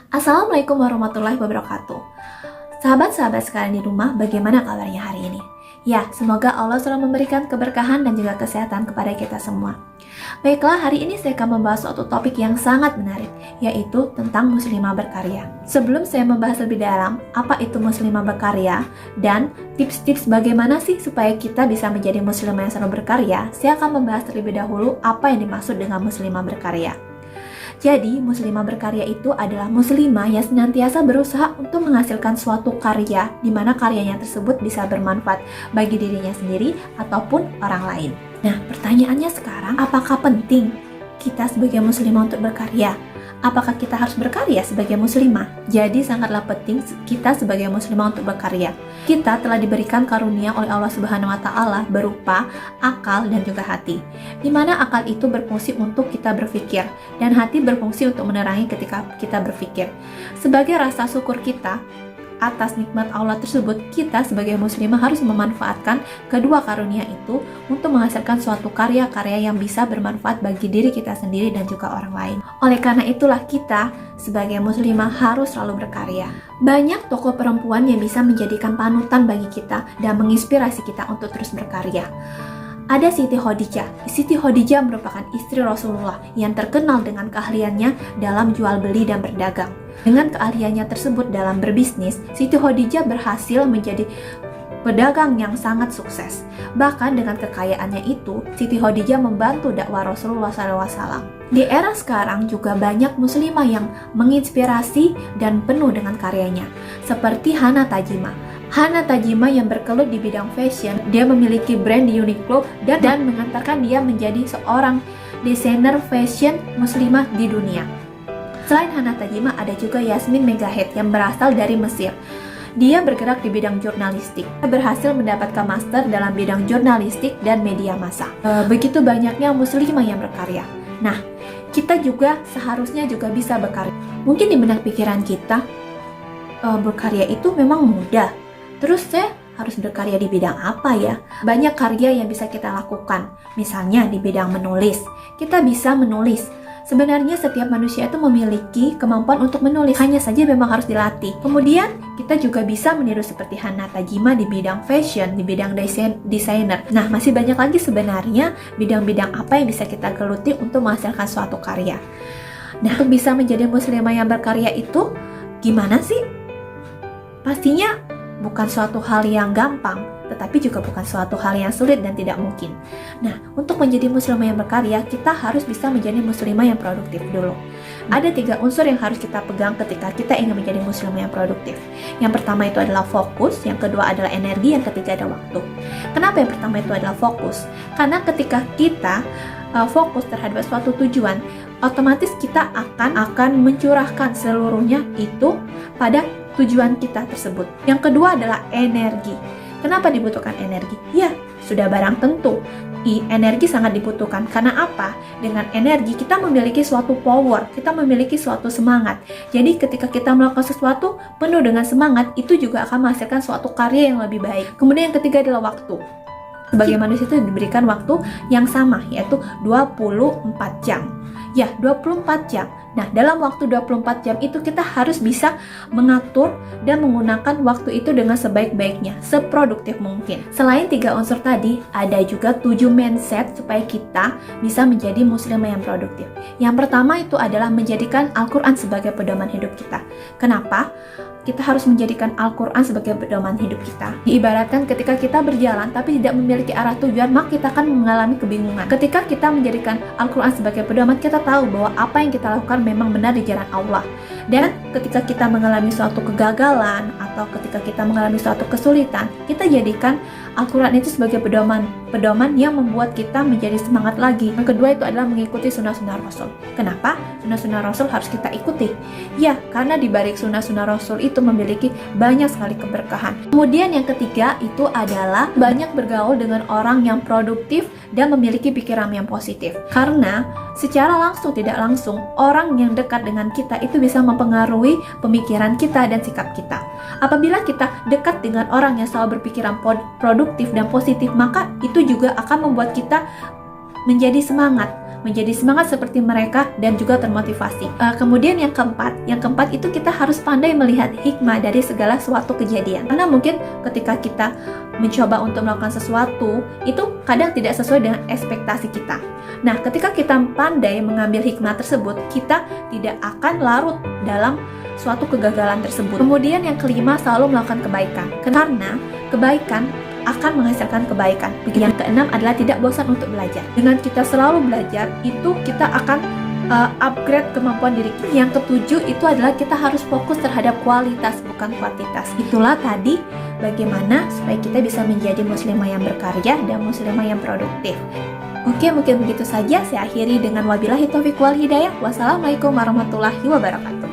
Assalamualaikum warahmatullahi wabarakatuh. Sahabat-sahabat sekalian di rumah, bagaimana kabarnya hari ini? Ya, semoga Allah selalu memberikan keberkahan dan juga kesehatan kepada kita semua. Baiklah, hari ini saya akan membahas suatu topik yang sangat menarik, yaitu tentang muslimah berkarya. Sebelum saya membahas lebih dalam, apa itu muslimah berkarya, dan tips-tips bagaimana sih supaya kita bisa menjadi muslimah yang selalu berkarya, saya akan membahas terlebih dahulu apa yang dimaksud dengan muslimah berkarya. Jadi, muslimah berkarya itu adalah muslimah yang senantiasa berusaha untuk menghasilkan suatu karya di mana karyanya tersebut bisa bermanfaat bagi dirinya sendiri ataupun orang lain. Nah, pertanyaannya sekarang, apakah penting kita sebagai muslimah untuk berkarya? Apakah kita harus berkarya sebagai muslimah? Jadi sangatlah penting kita sebagai muslimah untuk berkarya. Kita telah diberikan karunia oleh Allah Subhanahu wa taala berupa akal dan juga hati. Di mana akal itu berfungsi untuk kita berpikir dan hati berfungsi untuk menerangi ketika kita berpikir. Sebagai rasa syukur kita atas nikmat Allah tersebut, kita sebagai muslimah harus memanfaatkan kedua karunia itu untuk menghasilkan suatu karya-karya yang bisa bermanfaat bagi diri kita sendiri dan juga orang lain. Oleh karena itulah kita sebagai muslimah harus selalu berkarya. Banyak tokoh perempuan yang bisa menjadikan panutan bagi kita dan menginspirasi kita untuk terus berkarya. Ada Siti Khadijah. Siti Khadijah merupakan istri Rasulullah yang terkenal dengan keahliannya dalam jual beli dan berdagang. Dengan keahliannya tersebut dalam berbisnis, Siti Khadijah berhasil menjadi pedagang yang sangat sukses. Bahkan dengan kekayaannya itu, Siti Khadijah membantu dakwah Rasulullah SAW. Di era sekarang juga banyak muslimah yang menginspirasi dan penuh dengan karyanya, seperti Hana Tajima. Hana Tajima yang bergelut di bidang fashion, dia memiliki brand di Uniqlo dan mengantarkan dia menjadi seorang desainer fashion muslimah di dunia. Selain Hana Tajima, ada juga Yasmin Megahed yang berasal dari Mesir. Dia bergerak di bidang jurnalistik. Dia berhasil mendapatkan master dalam bidang jurnalistik dan media massa. Begitu banyaknya muslimah yang berkarya. Nah, kita juga seharusnya juga bisa berkarya. Mungkin di benak pikiran kita, berkarya itu memang mudah. Terus saya harus berkarya di bidang apa ya? Banyak karya yang bisa kita lakukan. Misalnya di bidang menulis. Kita bisa menulis. Sebenarnya setiap manusia itu memiliki kemampuan untuk menulis, hanya saja memang harus dilatih. Kemudian kita juga bisa meniru seperti Hana Tajima di bidang fashion, di bidang desainer. Nah, masih banyak lagi sebenarnya bidang-bidang apa yang bisa kita geluti untuk menghasilkan suatu karya. Nah, untuk bisa menjadi muslimah yang berkarya itu gimana sih? Pastinya bukan suatu hal yang gampang, tetapi juga bukan suatu hal yang sulit dan tidak mungkin. Nah, untuk menjadi muslimah yang berkarya, kita harus bisa menjadi muslimah yang produktif dulu. Ada 3 unsur yang harus kita pegang ketika kita ingin menjadi muslimah yang produktif. Yang pertama itu adalah fokus, yang kedua adalah energi, yang ketiga ada waktu. Kenapa yang pertama itu adalah fokus? Karena ketika kita fokus terhadap suatu tujuan, otomatis kita akan mencurahkan seluruhnya itu pada tujuan kita tersebut. Yang kedua adalah energi. Kenapa dibutuhkan energi? Ya, sudah barang tentu. Energi sangat dibutuhkan. Karena apa? Dengan energi kita memiliki suatu power, kita memiliki suatu semangat. Jadi ketika kita melakukan sesuatu penuh dengan semangat, itu juga akan menghasilkan suatu karya yang lebih baik. Kemudian yang ketiga adalah waktu. Sebagai manusia itu diberikan waktu yang sama, yaitu 24 jam. Ya, 24 jam. Nah, dalam waktu 24 jam itu kita harus bisa mengatur dan menggunakan waktu itu dengan sebaik-baiknya, seproduktif mungkin. Selain 3 unsur tadi, ada juga 7 mindset supaya kita bisa menjadi muslimah yang produktif. Yang pertama itu adalah menjadikan Al-Quran sebagai pedoman hidup kita. Kenapa? Kita harus menjadikan Al-Quran sebagai pedoman hidup kita. Diibaratkan ketika kita berjalan tapi tidak memiliki arah tujuan, maka kita akan mengalami kebingungan. Ketika kita menjadikan Al-Quran sebagai pedoman, kita tahu bahwa apa yang kita lakukan memang benar di jalan Allah. Dan ketika kita mengalami suatu kegagalan atau ketika kita mengalami suatu kesulitan, kita jadikan Al-Quran itu sebagai pedoman yang membuat kita menjadi semangat lagi. Yang kedua itu adalah mengikuti sunnah-sunnah Rasul. Kenapa? Sunnah-sunnah Rasul harus kita ikuti. Ya, karena di balik sunnah-sunnah Rasul itu memiliki banyak sekali keberkahan. Kemudian yang ketiga itu adalah banyak bergaul dengan orang yang produktif dan memiliki pikiran yang positif. Karena secara langsung tidak langsung, orang yang dekat dengan kita itu bisa mempengaruhi pemikiran kita dan sikap kita. Apabila kita dekat dengan orang yang selalu berpikiran produktif dan positif, maka itu juga akan membuat kita menjadi semangat, menjadi semangat seperti mereka dan juga termotivasi. Kemudian yang keempat itu kita harus pandai melihat hikmah dari segala suatu kejadian. Karena mungkin ketika kita mencoba untuk melakukan sesuatu, itu kadang tidak sesuai dengan ekspektasi kita. Nah, ketika kita pandai mengambil hikmah tersebut, kita tidak akan larut dalam suatu kegagalan tersebut. Kemudian yang kelima, selalu melakukan kebaikan. Karena kebaikan akan menghasilkan kebaikan. Yang keenam adalah tidak bosan untuk belajar. Dengan kita selalu belajar, itu kita akan upgrade kemampuan diri kita. Yang ketujuh itu adalah kita harus fokus terhadap kualitas, bukan kuantitas. Itulah tadi bagaimana supaya kita bisa menjadi muslimah yang berkarya dan muslimah yang produktif. Oke, mungkin begitu saja. Saya akhiri dengan wabillahi taufiq wal hidayah. Wassalamualaikum warahmatullahi wabarakatuh.